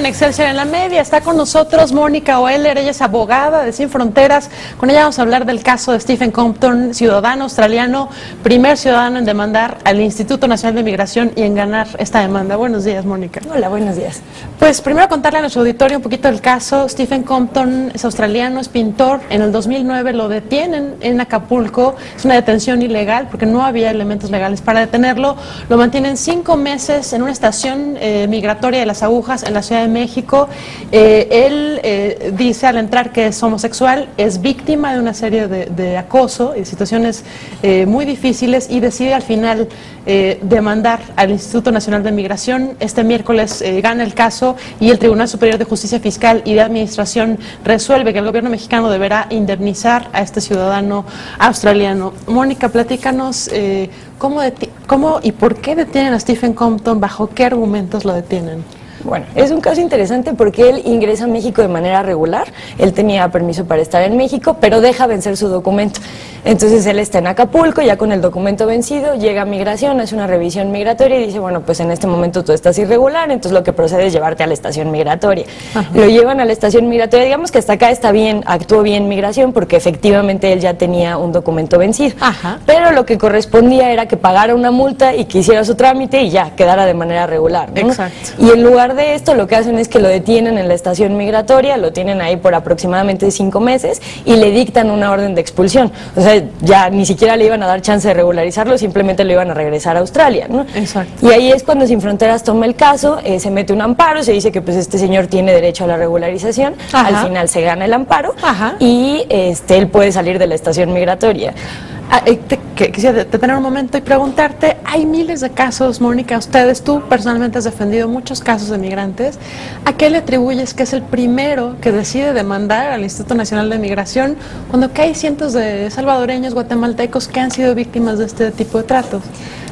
Excelsior en la Media. Está con nosotros Mónica Oeller, ella es abogada de Sin Fronteras. Con ella vamos a hablar del caso de Stephen Compton, ciudadano australiano, primer ciudadano en demandar al Instituto Nacional de Migración y en ganar esta demanda. Buenos días, Mónica. Hola, buenos días. Pues primero contarle a nuestro auditorio un poquito del caso. Stephen Compton es australiano, es pintor. En el 2009 lo detienen en Acapulco. Es una detención ilegal porque no había elementos legales para detenerlo. Lo mantienen 5 meses en una estación migratoria de Las Agujas en la Ciudad de México. Él dice al entrar que es homosexual, es víctima de una serie de acoso y situaciones muy difíciles y decide al final demandar al Instituto Nacional de Migración. Este miércoles gana el caso y el Tribunal Superior de Justicia Fiscal y de Administración resuelve que el gobierno mexicano deberá indemnizar a este ciudadano australiano. Mónica, platícanos cómo y por qué detienen a Stephen Compton, bajo qué argumentos lo detienen. Bueno, es un caso interesante porque él ingresa a México de manera regular. Él tenía permiso para estar en México, pero deja vencer su documento. Entonces él está en Acapulco, ya con el documento vencido, llega a migración, hace una revisión migratoria y dice, bueno, pues en este momento tú estás irregular, entonces lo que procede es llevarte a la estación migratoria. Ajá. Lo llevan a la estación migratoria, digamos que hasta acá está bien, actuó bien migración porque efectivamente él ya tenía un documento vencido. Ajá. Pero lo que correspondía era que pagara una multa y que hiciera su trámite y ya, quedara de manera regular, ¿no? Exacto. Y en lugar de esto, lo que hacen es que lo detienen en la estación migratoria, lo tienen ahí por aproximadamente 5 meses y le dictan una orden de expulsión. O sea, ya ni siquiera le iban a dar chance de regularizarlo, simplemente lo iban a regresar a Australia, ¿no? Exacto. Y ahí es cuando Sin Fronteras toma el caso, se mete un amparo, se dice que pues este señor tiene derecho a la regularización. Ajá. Al final se gana el amparo. Ajá. Y él puede salir de la estación migratoria. Quisiera detener un momento y preguntarte, hay miles de casos, Mónica, tú personalmente has defendido muchos casos de migrantes. ¿A qué le atribuyes que es el primero que decide demandar al Instituto Nacional de Migración cuando que hay cientos de salvadoreños, guatemaltecos que han sido víctimas de este tipo de tratos?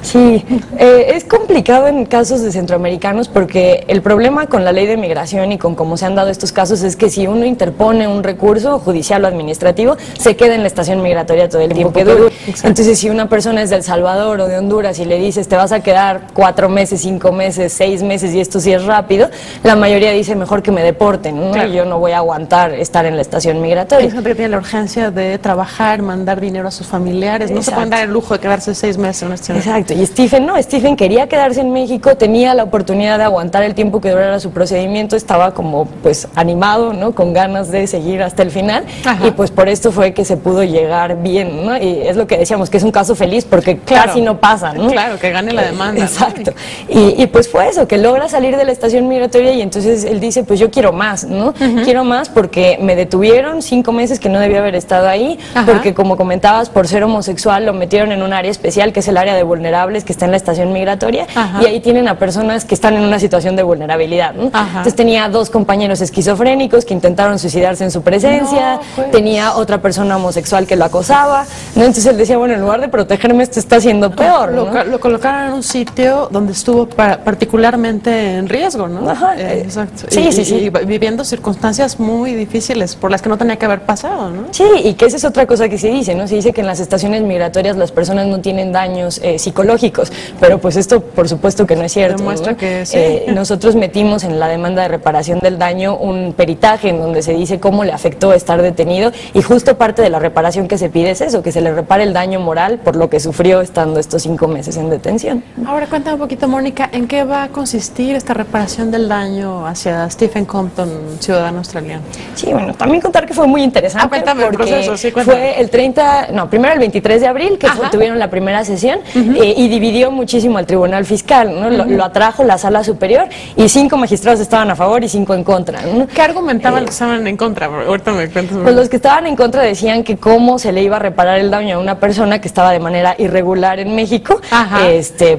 Sí, es complicado en casos de centroamericanos porque el problema con la ley de migración y con cómo se han dado estos casos es que si uno interpone un recurso judicial o administrativo, se queda en la estación migratoria todo el tiempo que dure. Entonces, si una persona es de El Salvador o de Honduras y le dices te vas a quedar 4 meses, 5 meses, 6 meses y esto sí es rápido, la mayoría dice mejor que me deporten, ¿no? Claro. Yo no voy a aguantar estar en la estación migratoria. Hay gente que tiene la urgencia de trabajar, mandar dinero a sus familiares, no se pueden dar el lujo de quedarse 6 meses en una estación. Exacto. Y Stephen no, Stephen quería quedarse en México, tenía la oportunidad de aguantar el tiempo que durara su procedimiento, estaba como pues animado, ¿no? Con ganas de seguir hasta el final. Ajá. Y pues por esto fue que se pudo llegar bien, ¿no? Y es lo que decíamos, que es un caso feliz porque claro, casi no pasa, ¿no? Claro, que gane la demanda. Exacto. ¿No? Y pues fue eso, que logra salir de la estación migratoria y entonces él dice, pues yo quiero más, ¿no? Quiero más porque me detuvieron 5 meses que no debía haber estado ahí, porque como comentabas, por ser homosexual lo metieron en un área especial que es el área de vulnerables que está en la estación migratoria. Ajá. Y ahí tienen a personas que están en una situación de vulnerabilidad, ¿no? Entonces tenía 2 compañeros esquizofrénicos que intentaron suicidarse en su presencia, pues. Tenía otra persona homosexual que lo acosaba, ¿no? Entonces él decía, bueno, en lugar de protegerme esto está haciendo peor, ¿no? Lo colocaron en un sitio donde estuvo particularmente en riesgo, ¿no? Ajá. Exacto. Sí, sí. Y viviendo circunstancias muy difíciles por las que no tenía que haber pasado, ¿no? Sí, y que esa es otra cosa que se dice, ¿no? Se dice que en las estaciones migratorias las personas no tienen daños psicológicos, pero pues esto por supuesto que no es cierto. Demuestra, ¿no? Que sí. Nosotros metimos en la demanda de reparación del daño un peritaje en donde se dice cómo le afectó estar detenido y justo parte de la reparación que se pide es eso, que se le repare el daño moral por lo que sufrió estando estos 5 meses en detención. Ahora cuéntame un poquito, Mónica, ¿en qué va a consistir esta reparación del daño hacia Stephen Compton, ciudadano australiano? Sí, bueno, también contar que fue muy interesante. Cuéntame el proceso, sí, cuéntame. Fue primero el 23 de abril que tuvieron la primera sesión y dividió muchísimo al Tribunal Fiscal, ¿no? Lo atrajo la Sala Superior y 5 magistrados estaban a favor y 5 en contra, ¿no? ¿Qué argumentaban los que estaban en contra? Ahorita me cuentas. Pues los que estaban en contra decían que cómo se le iba a reparar el daño a una persona que estaba de manera irregular en México,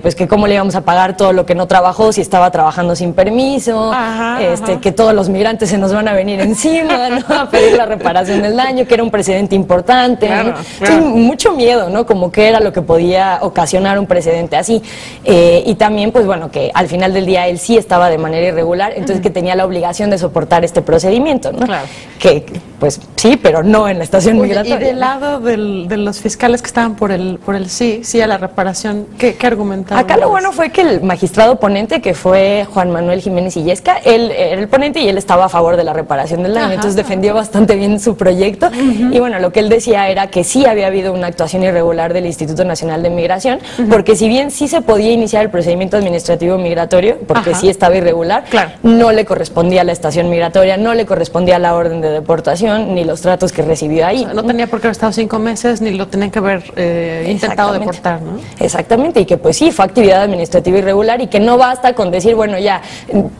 pues que cómo le íbamos a pagar todo lo que no trabajó si estaba trabajando sin permiso, que todos los migrantes se nos van a venir encima, ¿no? A pedir la reparación del daño, que era un precedente importante, claro, ¿no? Claro. Entonces, mucho miedo, ¿no? Como que era lo que podía ocasionar un precedente así. Y también, pues bueno, que al final del día él sí estaba de manera irregular, entonces que tenía la obligación de soportar este procedimiento, ¿no? Claro. Que, pues sí, pero no en la estación migratoria. Y del lado de los fiscales que estaban por el sí a la reparación, ¿qué argumentaban? Acá lo bueno fue que el magistrado ponente, que fue Juan Manuel Jiménez Illesca, él era el ponente y él estaba a favor de la reparación del daño, entonces defendió bastante bien su proyecto. Y bueno, lo que él decía era que sí había habido una actuación irregular del Instituto Nacional de Migración, porque si bien sí se podía iniciar el procedimiento administrativo migratorio, porque sí estaba irregular, no le correspondía a la estación migratoria, no le correspondía la orden de deportación, ni los tratos que recibió ahí. O sea, no tenía por qué haber estado 5 meses, ni lo tenían que haber intentado deportar, ¿no? Exactamente, y que pues sí, fue actividad administrativa irregular y que no basta con decir, bueno, ya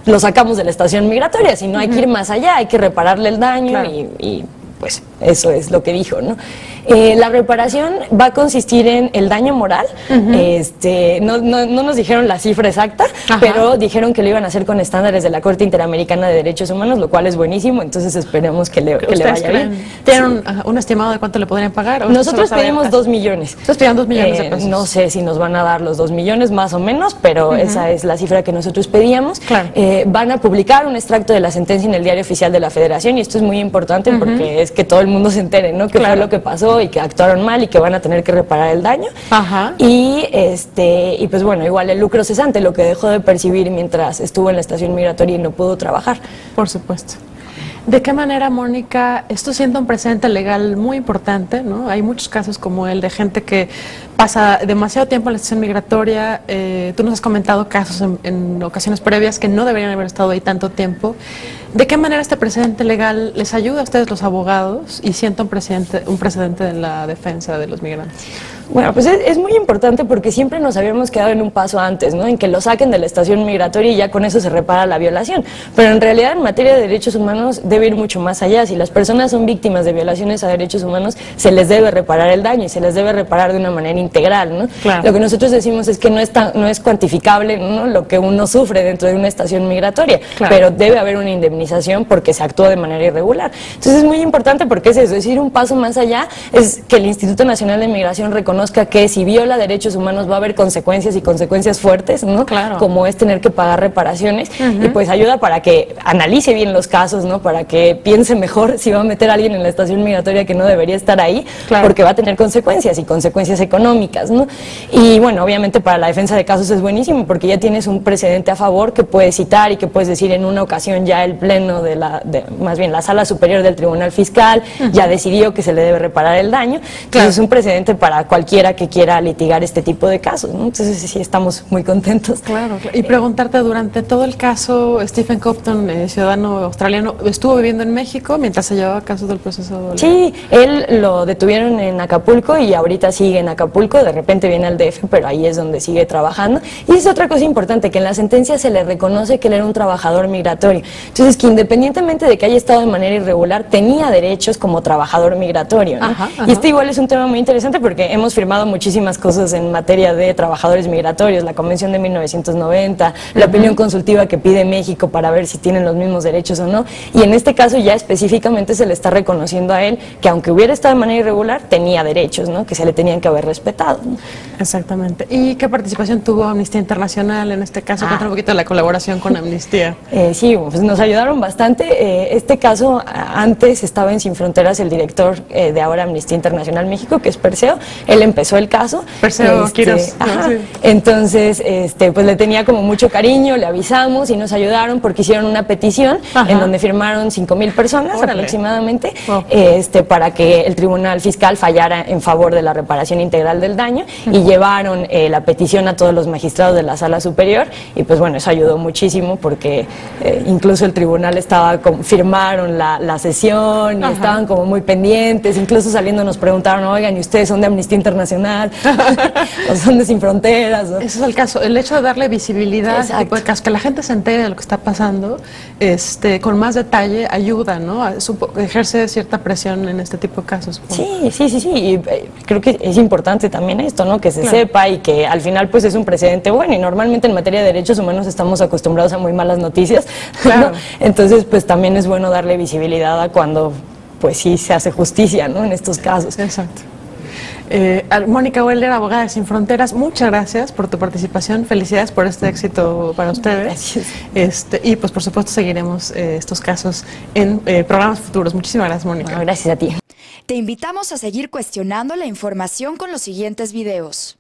lo sacamos de la estación migratoria, sino hay que ir más allá, hay que repararle el daño y pues eso es lo que dijo, ¿no? La reparación va a consistir en el daño moral. No nos dijeron la cifra exacta, pero dijeron que lo iban a hacer con estándares de la Corte Interamericana de Derechos Humanos, lo cual es buenísimo, entonces esperemos que le vaya bien. ¿Tienen un estimado de cuánto le podrían pagar? Nosotros pedimos 2 millones. Ustedes pedían 2 millones de pesos. No sé si nos van a dar los 2 millones, más o menos, pero esa es la cifra que nosotros pedíamos. Van a publicar un extracto de la sentencia en el Diario Oficial de la Federación, y esto es muy importante porque es que todo el mundo se entere, ¿no? Que fue lo que pasó y que actuaron mal y que van a tener que reparar el daño. Y pues bueno, igual el lucro cesante, lo que dejó de percibir mientras estuvo en la estación migratoria y no pudo trabajar. Por supuesto. ¿De qué manera, Mónica, esto siendo un precedente legal muy importante, ¿no? Hay muchos casos como el de gente que pasa demasiado tiempo en la estación migratoria. Tú nos has comentado casos en ocasiones previas que no deberían haber estado ahí tanto tiempo. ¿De qué manera este precedente legal les ayuda a ustedes los abogados y sienta un precedente en la defensa de los migrantes? Bueno, pues es muy importante porque siempre nos habíamos quedado en un paso antes, ¿no? En que lo saquen de la estación migratoria y ya con eso se repara la violación. Pero en realidad en materia de derechos humanos debe ir mucho más allá. Si las personas son víctimas de violaciones a derechos humanos, se les debe reparar el daño y se les debe reparar de una manera integral, ¿no? Lo que nosotros decimos es que no es cuantificable, ¿no? Lo que uno sufre dentro de una estación migratoria, pero debe haber una indemnización porque se actuó de manera irregular. Entonces es muy importante porque es eso, es ir un paso más allá, es que el Instituto Nacional de Migración reconozca que si viola derechos humanos va a haber consecuencias y consecuencias fuertes, ¿no? Como es tener que pagar reparaciones, y pues ayuda para que analice bien los casos, ¿no? Para que piense mejor si va a meter a alguien en la estación migratoria que no debería estar ahí, porque va a tener consecuencias y consecuencias económicas, ¿no? Y bueno, obviamente para la defensa de casos es buenísimo porque ya tienes un precedente a favor que puedes citar y que puedes decir en una ocasión ya el pleno más bien la sala superior del Tribunal Fiscal ya decidió que se le debe reparar el daño. Entonces es un precedente para cualquiera que quiera litigar este tipo de casos, ¿no? Entonces sí estamos muy contentos. Y preguntarte, durante todo el caso, Stephen Compton, ciudadano australiano, ¿estuvo viviendo en México mientras se llevaba casos del proceso? Sí, él lo detuvieron en Acapulco y ahorita sigue en Acapulco, de repente viene al DF, pero ahí es donde sigue trabajando. Y es otra cosa importante, que en la sentencia se le reconoce que él era un trabajador migratorio. Entonces, que independientemente de que haya estado de manera irregular, tenía derechos como trabajador migratorio, ¿no? Y este igual es un tema muy interesante porque hemos firmado muchísimas cosas en materia de trabajadores migratorios, la Convención de 1990, la opinión consultiva que pide México para ver si tienen los mismos derechos o no, y en este caso ya específicamente se le está reconociendo a él que aunque hubiera estado de manera irregular, tenía derechos, ¿no? Que se le tenían que haber respetado, ¿no? Exactamente. ¿Y qué participación tuvo Amnistía Internacional en este caso? Cuéntame un poquito de la colaboración con Amnistía. Sí, pues nos ayudaron bastante. Este caso, antes estaba en Sin Fronteras el director de ahora Amnistía Internacional México, que es Perseo. Él empezó el caso. Perseo Quiroz. Entonces, pues le tenía como mucho cariño, le avisamos y nos ayudaron porque hicieron una petición en donde firmaron 5,000 personas aproximadamente, para que el Tribunal Fiscal fallara en favor de la reparación integral del daño, y llevaron la petición a todos los magistrados de la Sala Superior, y pues bueno, eso ayudó muchísimo porque incluso el tribunal firmaron la sesión y estaban como muy pendientes, incluso saliendo nos preguntaron, oigan, ¿y ustedes son de Amnistía Internacional? ¿O son de Sin Fronteras? ¿No? Ese es el caso, el hecho de darle visibilidad a este tipo de casos, que la gente se entere de lo que está pasando con más detalle, ayuda, ¿no? Ejerce cierta presión en este tipo de casos. Sí, y creo que es importante también esto, ¿no? Que se sepa y que al final pues es un precedente bueno, y normalmente en materia de derechos humanos estamos acostumbrados a muy malas noticias, ¿no? Entonces pues también es bueno darle visibilidad a cuando pues sí se hace justicia, ¿no? En estos casos. Exacto. Mónica Weller, abogada de Sin Fronteras, muchas gracias por tu participación, felicidades por este éxito para ustedes. Gracias. Y pues por supuesto seguiremos estos casos en programas futuros. Muchísimas gracias, Mónica. Bueno, gracias a ti. Te invitamos a seguir cuestionando la información con los siguientes videos.